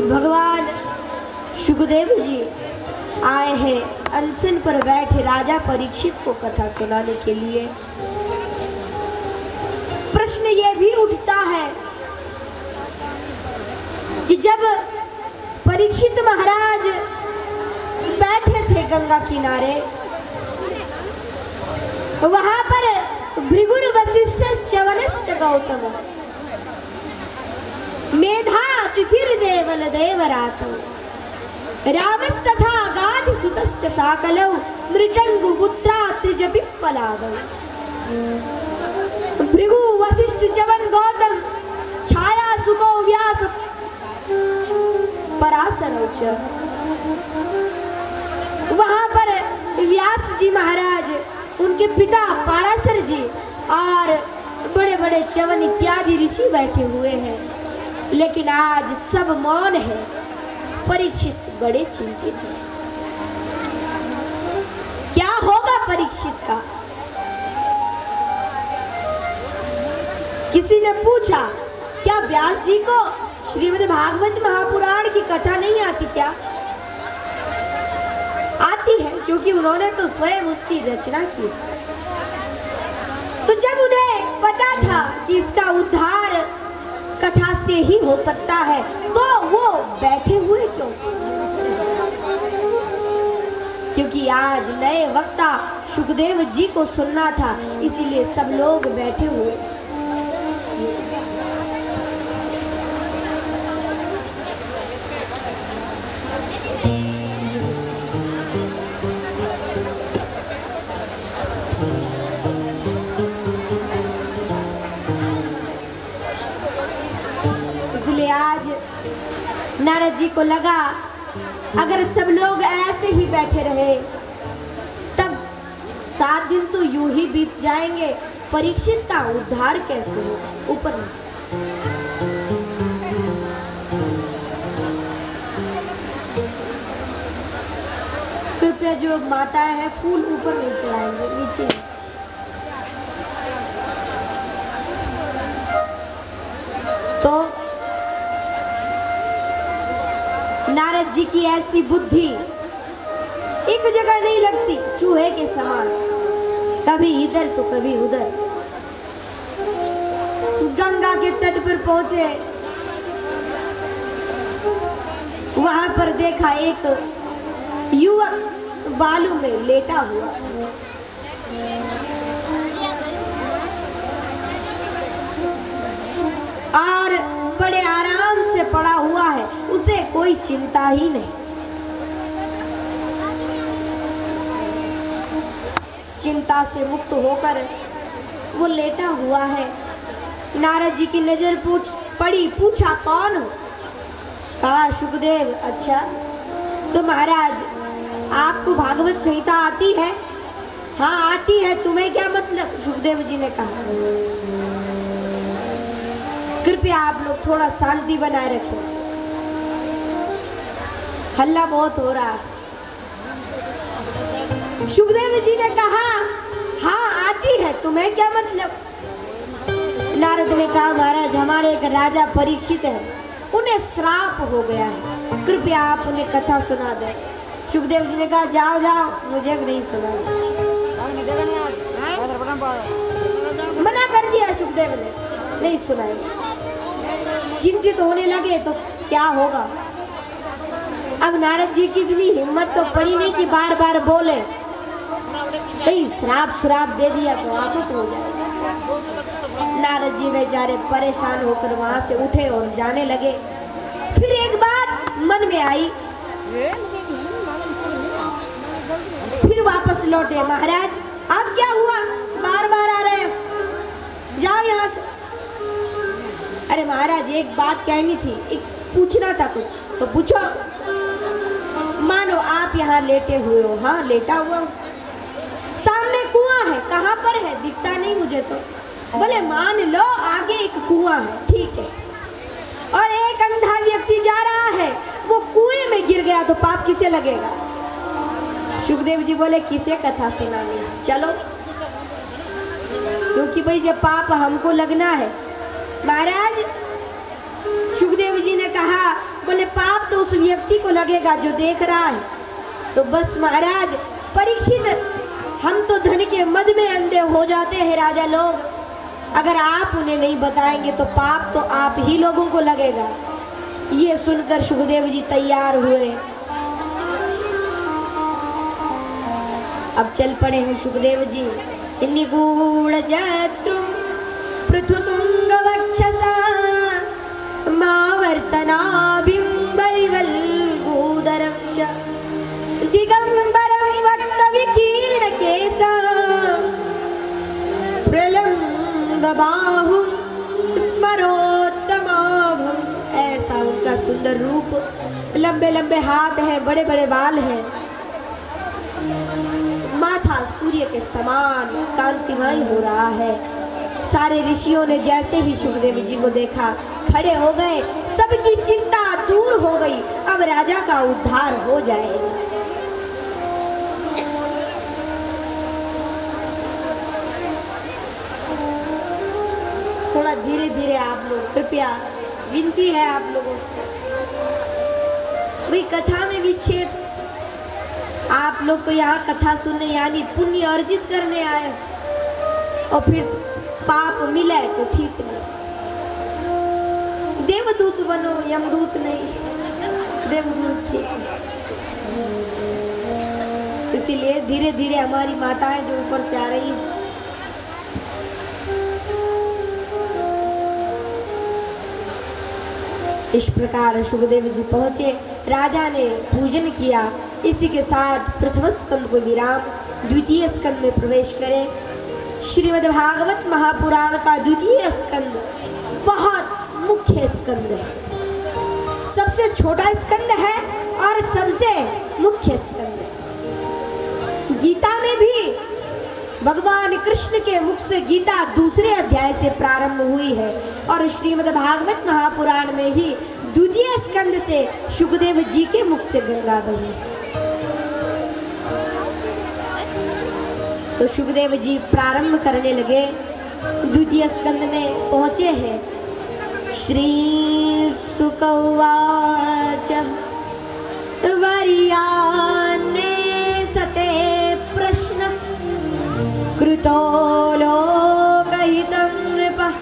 भगवान सुखदेव जी आए हैं अनशन पर बैठे राजा परीक्षित को कथा सुनाने के लिए। प्रश्न ये भी उठता है कि जब परीक्षित महाराज बैठे थे गंगा किनारे, वहां पर भृगुर वशिष्ठ च्यवनश्च गौतम मेधा तिथिर देवल देवराज रामस्तथा गाधिसुतश्च साकलौ मृटंगु पुत्रा त्रिजपिप्पलादौ। भृगु वशिष्ठ च्यवन गौतम छाया सुको व्यास पराशरौ च। वहां पर व्यास जी महाराज, उनके पिता पराशर जी और बड़े बड़े च्यवन इत्यादि ऋषि बैठे हुए हैं, लेकिन आज सब मौन है। परीक्षित बड़े चिंतित हैं। क्या होगा परीक्षित का? किसी ने पूछा, क्या व्यास जी को श्रीमद् भागवत महापुराण की कथा नहीं आती क्या? आती है, क्योंकि उन्होंने तो स्वयं उसकी रचना की। तो जब उन्हें पता था कि इसका उद्धार कथा से ही हो सकता है, तो वो बैठे हुए क्यों? क्योंकि आज नए वक्ता सुखदेव जी को सुनना था, इसीलिए सब लोग बैठे हुए। आज नारद जी को लगा अगर सब लोग ऐसे ही बैठे रहे तब 7 दिन तो यूं ही बीत जाएंगे, परीक्षित का उद्धार कैसे हो? ऊपर में कृपया जो माताएं हैं फूल ऊपर नहीं चढ़ाएंगे, नीचे। तो नारद जी की ऐसी बुद्धि एक जगह नहीं लगती, चूहे के समान, कभी इधर तो कभी उधर। गंगा के तट पर पहुंचे, वहां पर देखा एक युवक बालू में लेटा हुआ। और बड़े आराम से पड़ा हुआ है, उसे कोई चिंता ही नहीं। चिंता से मुक्त होकर वो लेटा हुआ है। नारद जी की नजर पड़ी, पूछा कौन हो? कहा सुखदेव। अच्छा तो महाराज आपको भागवत संहिता आती है? हाँ आती है, तुम्हें क्या मतलब? सुखदेव जी ने कहा कृपया आप लोग थोड़ा शांति बनाए रखें, हल्ला बहुत हो रहा है। सुखदेव जी ने कहा हाँ आती है, तुम्हें क्या मतलब? नारद ने कहा महाराज हमारे एक राजा परीक्षित है, उन्हें श्राप हो गया है, कृपया आप उन्हें कथा सुना दें। सुखदेव जी ने कहा जाओ जाओ, मुझे नहीं सुनाना। मना कर दिया सुखदेव ने, नहीं सुनाएंगे। चिंतित होने लगे तो क्या होगा। अब नारद जी की इतनी हिम्मत तो पड़ी नहीं कि बार बार बोले, कहीं श्राप दे दिया तो आफत हो जाए। नारद जी बेचारे परेशान होकर वहां से उठे और जाने लगे। फिर एक बात मन में आई, फिर वापस लौटे। महाराज अब क्या हुआ, बार बार आ रहे हैं, जाओ यहाँ से। अरे महाराज एक बात कहनी थी, एक पूछना था कुछ। तो पूछो। मानो आप यहाँ लेटे हुए हो। हाँ लेटा हुआ हूँ। सामने कुआं है, कहाँ पर है, दिखता नहीं मुझे तो। बोले मान लो आगे एक कुआं है, ठीक है, और एक अंधा व्यक्ति जा रहा है, वो कुएं में गिर गया तो पाप किसे लगेगा। सुखदेव जी बोले किसे कथा सुनानी, चलो, क्योंकि भाई जब पाप हमको लगना है। महाराज सुखदेव जी ने कहा, बोले पाप तो उस व्यक्ति को लगेगा जो देख रहा है। तो बस महाराज परीक्षित, हम तो धन के मद में अंधे हो जाते हैं राजा लोग, अगर आप उन्हें नहीं बताएंगे तो पाप तो आप ही लोगों को लगेगा। ये सुनकर सुखदेव जी तैयार हुए। अब चल पड़े हैं सुखदेव जी। निगूढ़ जत्रुम पृथुतुंग वक्षसा मावर्तनाभिं वल्गूदरं च दिगंबरं वक्तविकीर्ण केसा प्रलम्ब बाहुं स्मरोत्तमाभं। ऐसा उनका सुंदर रूप, लंबे लंबे हाथ हैं, बड़े बड़े बाल हैं, माथा सूर्य के समान कांतिमय हो रहा है। सारे ऋषियों ने जैसे ही सुखदेव जी को देखा खड़े हो गए, सबकी चिंता दूर हो गई। अब राजा का उद्धार हो जाएगा। थोड़ा धीरे धीरे आप लोग, कृपया विनती है आप लोगों से, भाई कथा में विच्छेद। आप लोग तो यहाँ कथा सुनने यानी पुण्य अर्जित करने आए, और फिर पाप मिले तो ठीक नहीं। देवदूत बनो, यमदूत नहीं, देवदूत ठीक है। इसीलिए धीरे धीरे हमारी माताएं जो ऊपर से आ रही हैं, इस प्रकार सुखदेव जी पहुंचे। राजा ने पूजन किया। इसी के साथ प्रथम स्कंद को विराम, द्वितीय स्कंद में प्रवेश करें। श्रीमद् भागवत महापुराण का द्वितीय स्कंद बहुत मुख्य स्कंद है, सबसे छोटा स्कंद है और सबसे मुख्य स्कंद है। गीता में भी भगवान कृष्ण के मुख से गीता दूसरे अध्याय से प्रारंभ हुई है, और श्रीमद् भागवत महापुराण में ही द्वितीय स्कंद से सुखदेव जी के मुख से गंगा बही। तो सुखदेव जी प्रारंभ करने लगे। द्वितीय स्कंद में पहुंचे हैं। श्री शुक उवाच वर्यान्ने सते प्रश्न कृतो लोकहितं नृपः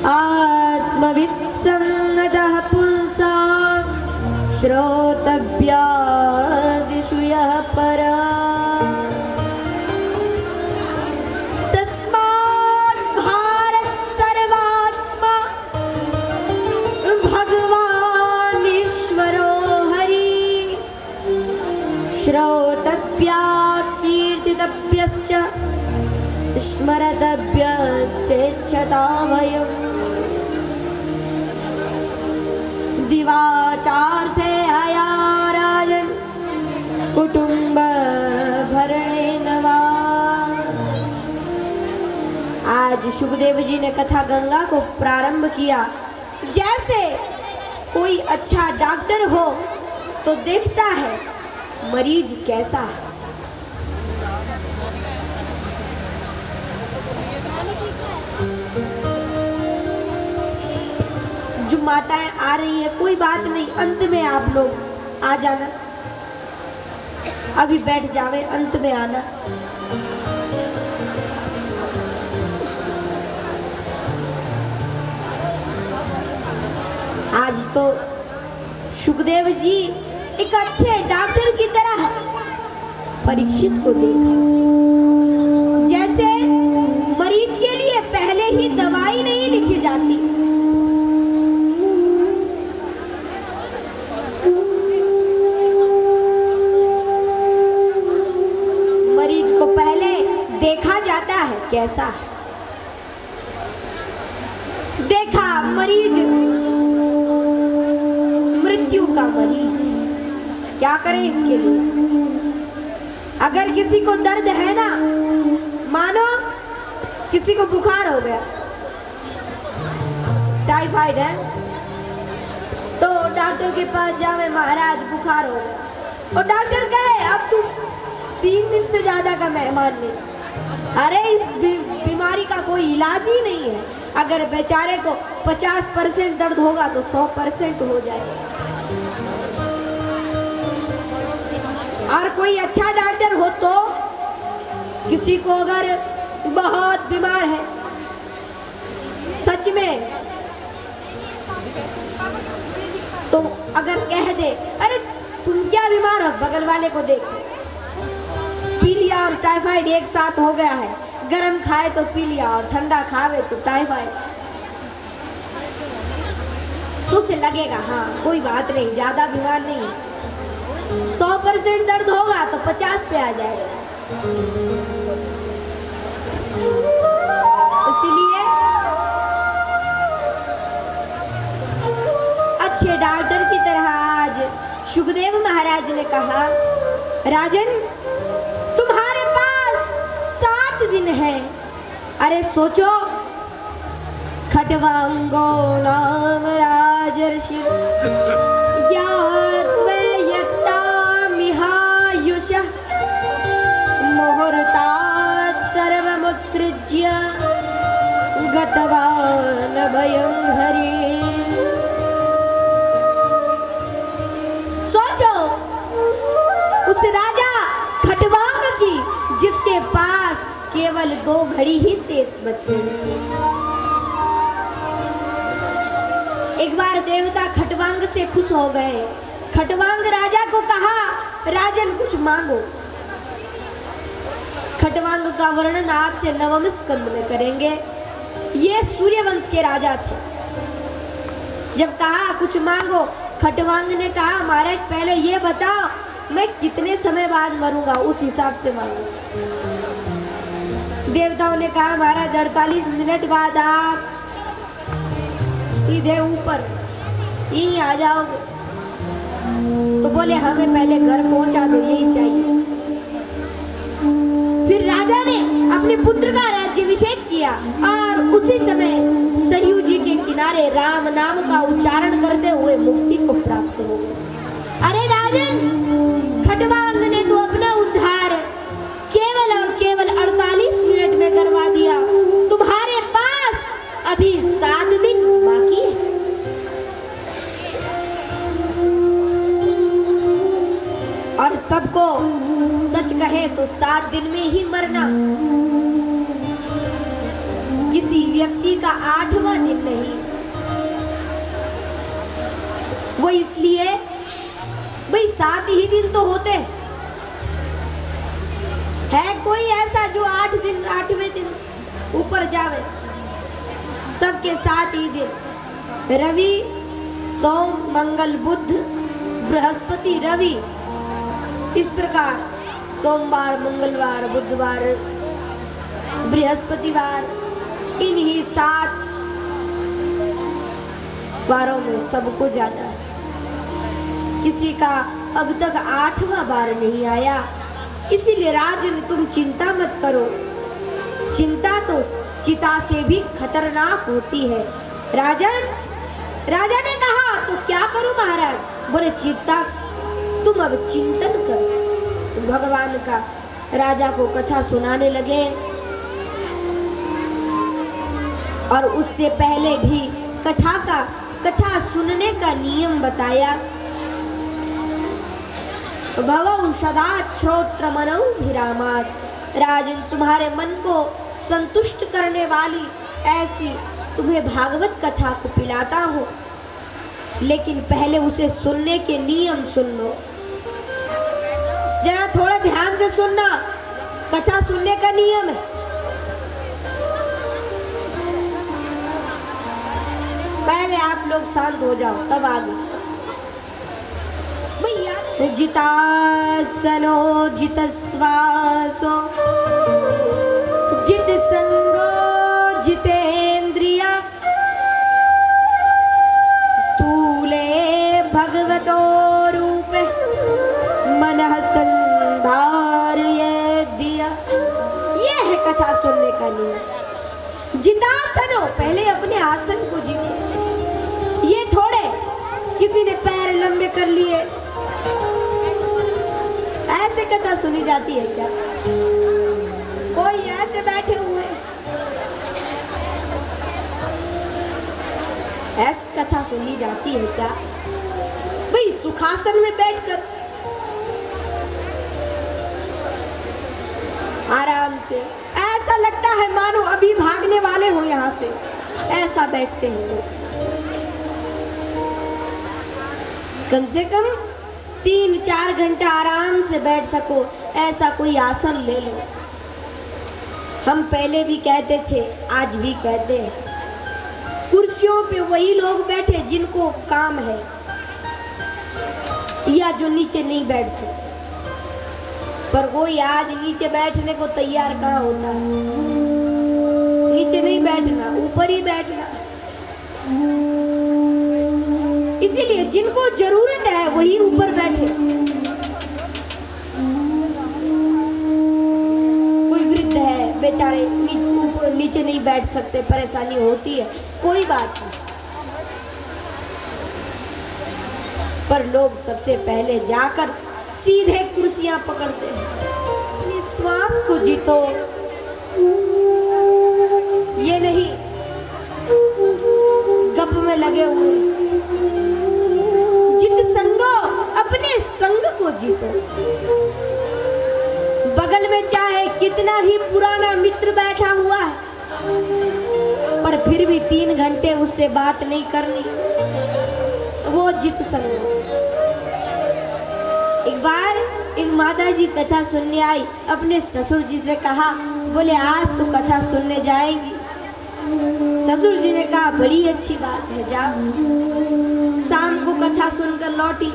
आत्मवित्सन्नतः पुंसा श्रोतव्यादिषु यः परा। श्रोतव्या कीर्तितव्यश्च स्मरतव्यश्चेच्छता वयम्। दिवाचार्थे हया राजन् कुटुम्ब भरणेन वा। आज सुखदेव जी ने कथा गंगा को प्रारंभ किया। जैसे कोई अच्छा डॉक्टर हो तो देखता है मरीज कैसा है। जो माताएं आ रही है कोई बात नहीं, अंत में आप लोग आ जाना, अभी बैठ जावे, अंत में आना। आज तो सुखदेव जी एक अच्छे डॉक्टर की तरह परीक्षित को देखा। जैसे मरीज के लिए पहले ही दवाई नहीं लिखी जाती, मरीज को पहले देखा जाता है कैसा है। देखा मरीज मृत्यु का मरीज है, क्या करें इसके लिए। अगर किसी को दर्द है ना, मानो किसी को बुखार हो गया, टाइफाइड है, तो डॉक्टर के पास जावे, महाराज बुखार हो गया, और डॉक्टर कहे अब तुम 3 दिन से ज्यादा का मेहमान नहीं। अरे इस बीमारी का कोई इलाज ही नहीं है। अगर बेचारे को 50% दर्द होगा तो 100% हो जाएगा। और कोई अच्छा डॉक्टर हो तो किसी को अगर बहुत बीमार है सच में, तो अगर कह दे अरे तुम क्या बीमार हो, बगल वाले को देख, पी लिया और टाइफाइड एक साथ हो गया है, गरम खाए तो पी लिया और ठंडा खावे तो टाइफाइड, तो उसे लगेगा हाँ कोई बात नहीं, ज्यादा बीमार नहीं। 100% दर्द होगा तो 50 पे आ जाएगा। इसीलिए अच्छे डॉक्टर की तरह आज सुखदेव महाराज ने कहा, राजन तुम्हारे पास 7 दिन है। अरे सोचो, खट्वांगो नाम राजर्षि मुहूर्तात् सर्वमुत्सृज्य गतवान् भयं हरि। सोचो उस राजा खट्वांग की जिसके पास केवल 2 घड़ी ही शेष बची। एक बार देवता खट्वांग से खुश हो गए। खट्वांग राजा को कहा, राजन कुछ मांगो। खट्वांग का वर्णन आपसे 9वें स्कंद में करेंगे। ये सूर्यवंश के राजा थे। जब कहा कुछ मांगो, खट्वांग ने कहा महाराज पहले ये बताओ मैं कितने समय बाद मरूंगा, उस हिसाब से मांगो। देवताओं ने कहा महाराज 48 मिनट बाद आप सीधे ऊपर यहीं आ जाओगे। तो बोले हमें पहले घर पहुंचा दो, यही चाहिए। फिर राजा ने अपने पुत्र का राज्याभिषेक किया और उसी समय सरयू जी के किनारे राम नाम का उच्चारण करते हुए मुक्ति को प्राप्त हो गए। अरे राजन, खट्वांग ने तो अपना उद्धार केवल और केवल 48 मिनट में करवा दिया। तुम्हारे पास अभी 7 दिन बाकी है। और सबको सच कहे तो 7 दिन में ही मरना। किसी व्यक्ति का 8वां दिन नहीं। वो इसलिए भाई 7 ही दिन तो होते है, कोई ऐसा जो 8वें दिन ऊपर जावे। सबके 7 ही दिन, रवि सोम मंगल बुध बृहस्पति रवि, इस प्रकार सोमवार मंगलवार बुधवार बृहस्पतिवार, इन्हीं 7 वारों में सबको जाना है। किसी का अब तक 8वां बार नहीं आया। इसीलिए राजन तुम चिंता मत करो। चिंता तो चिता से भी खतरनाक होती है। राजन, राजा ने कहा तो क्या करूं महाराज? बोले चिंता तुम अब चिंतन करो। भगवान का राजा को कथा सुनाने लगे और उससे पहले भी कथा सुनने का नियम बताया। भवौ सदा श्रोत्र मनौ विरामात्। राजन तुम्हारे मन को संतुष्ट करने वाली ऐसी तुम्हें भागवत कथा को पिलाता हूँ। लेकिन पहले उसे सुनने के नियम सुन लो। जरा थोड़ा ध्यान से सुनना, कथा सुनने का नियम है। पहले आप लोग शांत हो जाओ, तब आगे। भैया जितासनो जितश्वासो जित संगो जितेन्द्रिया स्थूले भगवतो रूपे मनः संधारये दिया। यह है कथा सुनने का नियम। जितासनो, पहले अपने आसन को जीतो। ये थोड़े किसी ने पैर लंबे कर लिए, ऐसे कथा सुनी जाती है क्या? कोई ऐसे बैठे हुए, ऐसी कथा सुनी जाती है क्या? भाई सुखासन में बैठकर आराम से, ऐसा लगता है मानो अभी भागने वाले हो यहाँ से, ऐसा बैठते हैं लोग। कम से कम 3-4 घंटा आराम से बैठ सको, ऐसा कोई आसन ले लो। हम पहले भी कहते थे, आज भी कहते हैं, कुर्सियों पे वही लोग बैठे जिनको काम है या जो नीचे नहीं बैठ सकते। पर कोई आज नीचे बैठने को तैयार कहाँ होता है? नीचे नहीं बैठना, ऊपर ही बैठना। इसीलिए जिनको जरूरत है वही ऊपर बैठे। कोई वृद्ध है, बेचारे नीचे नहीं बैठ सकते, परेशानी होती है, कोई बात नहीं। पर लोग सबसे पहले जाकर सीधे कुर्सियां पकड़ते हैं। अपने श्वास को जीतो, ये नहीं गप में लगे हुए। जित संगो, अपने संग को जीतो। बगल में चाहे कितना ही पुराना मित्र बैठा हुआ है, पर फिर भी 3 घंटे उससे बात नहीं करनी, वो जित संग। एक बार एक माता जी कथा सुनने आई, अपने ससुर जी से कहा, बोले आज तो कथा सुनने जाएंगी। ससुर जी ने कहा बड़ी अच्छी बात है, जाओ। शाम को कथा सुनकर लौटी,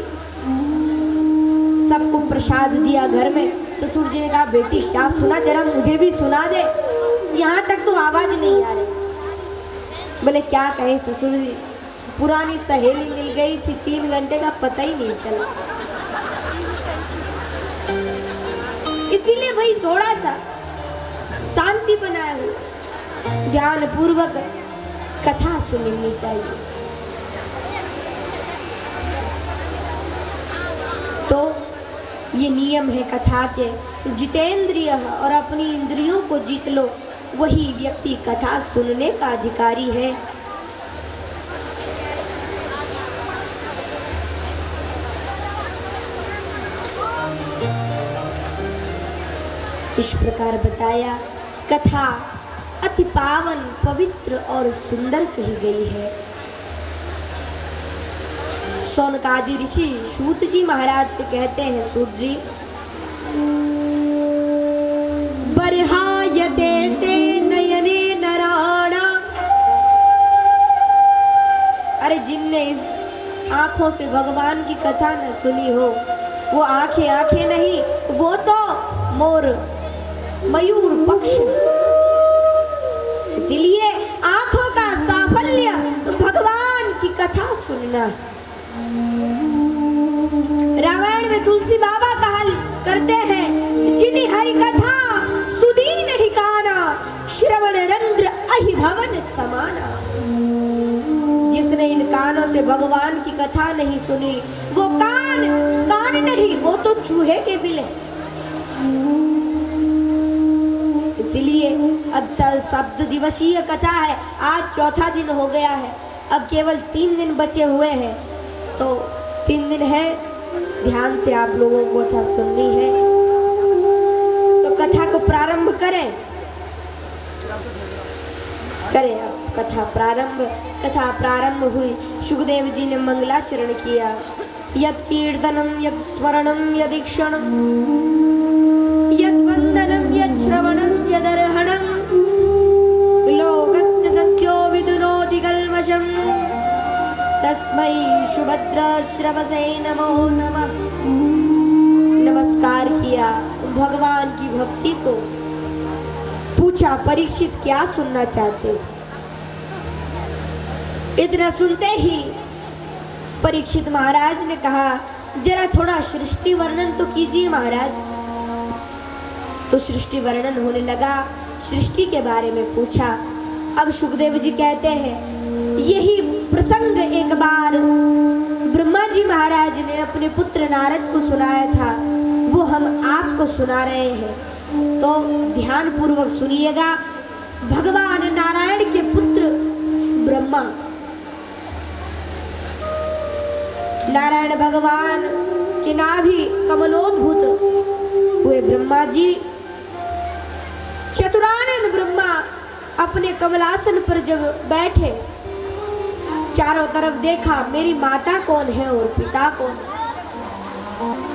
सबको प्रसाद दिया घर में। ससुर जी ने कहा बेटी क्या सुना, जरा मुझे भी सुना दे, यहाँ तक तो आवाज नहीं आ रही। बोले क्या कहें ससुर जी, पुरानी सहेली मिल गई थी, 3 घंटे का पता ही नहीं चला। इसीलिए भाई थोड़ा सा शांति बनाए हुए ध्यान पूर्वक कथा सुननी चाहिए। तो ये नियम है कथा के। जितेंद्रिय, और अपनी इंद्रियों को जीत लो, वही व्यक्ति कथा सुनने का अधिकारी है। इस प्रकार बताया, कथा अति पावन, पवित्र और सुंदर कही गई है। सौनकादि ऋषि सूत जी महाराज से कहते हैं, सूत जी, बर्हायते ते नयने नराणा। अरे जिनने इस आंखों से भगवान की कथा न सुनी हो, वो आंखें आंखें नहीं, वो तो मोर मयूर पक्ष। इसीलिए आंखों का साफल्य भगवान की कथा सुनना। रामायण में तुलसी बाबा कहा करते हैं, जिन्हें हरि कथा सुनी नहीं काना, श्रवण रंध्र अहि भवन समाना। जिसने इन कानों से भगवान की कथा नहीं सुनी, वो कान नहीं, वो तो चूहे के बिल है। इसीलिए अब सप्त दिवसीय कथा है, आज 4था दिन हो गया है, अब केवल 3 दिन बचे हुए हैं। तो 3 दिन है, ध्यान से आप लोगों को कथा सुननी है। तो कथा को प्रारंभ करें आप। कथा प्रारंभ हुई। सुखदेव जी ने मंगलाचरण किया। यत् कीर्तनम यत् स्मरणम यदीक्षणम यत् वंदनम यत् श्रवणम यदर्हणम लोकस्य सत्यो विदुनोति कल्मषम् तस्मै सुभद्र श्रवसे नमो नमः। नमस्कार किया, भगवान की भक्ति को पूछा, परीक्षित क्या सुनना चाहते? इतना सुनते ही परीक्षित महाराज ने कहा, जरा थोड़ा सृष्टि वर्णन तो कीजिए महाराज। तो सृष्टि वर्णन होने लगा, सृष्टि के बारे में पूछा। अब सुखदेव जी कहते हैं, यही प्रसंग एक बार ब्रह्मा जी महाराज ने अपने पुत्र नारद को सुनाया था, वो हम आपको सुना रहे हैं। तो ध्यान पूर्वक सुनिएगा। भगवान नारायण के पुत्र ब्रह्मा, नारायण भगवान के नाभि कमलोद्भूत हुए ब्रह्मा जी, चतुरानन ब्रह्मा अपने कमलासन पर जब बैठे, चारों तरफ देखा, मेरी माता कौन है और पिता कौन है।